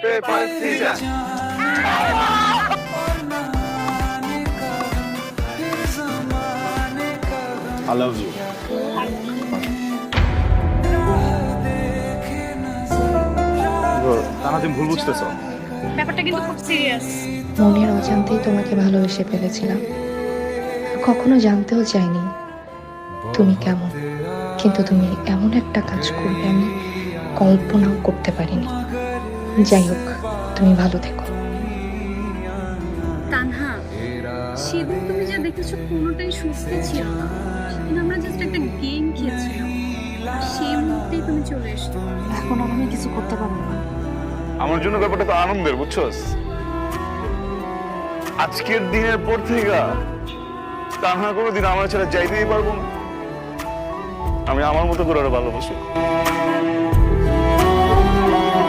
Paper scissor. I love you. তারা তুমি ভুল বুঝতেছ। ব্যাপারটা কিন্তু খুব সিরিয়াস। মনের অজান্তেই তোমাকে ভালোবেসে ফেলেছিলাম, কখনো জানতেও চাইনি তুমি কেমন, কিন্তু তুমি এমন একটা কাজ করবে আমি কল্পনাও করতে পারিনি। যাই হোক, তুমি ভালো থেকো। তানহা, সেদিন তুমি যা দেখেছো কোনোটাই সুস্থ ছিল না। সেদিন আমরা জাস্ট একটা গেম খেলছিলাম, আর সেই মুহূর্তেই তুমি চলে এসছো। এখন আর আমি কিছু করতে পারবো না। আমার জন্য ব্যাপারটা তো আনন্দের, বুঝছস? আজকের দিনের পর থেকে তানহা কোনোদিন আমার ছেড়ে যাইতেই পারবো না। আমি আমার মতো করে আরো ভালোবাসি।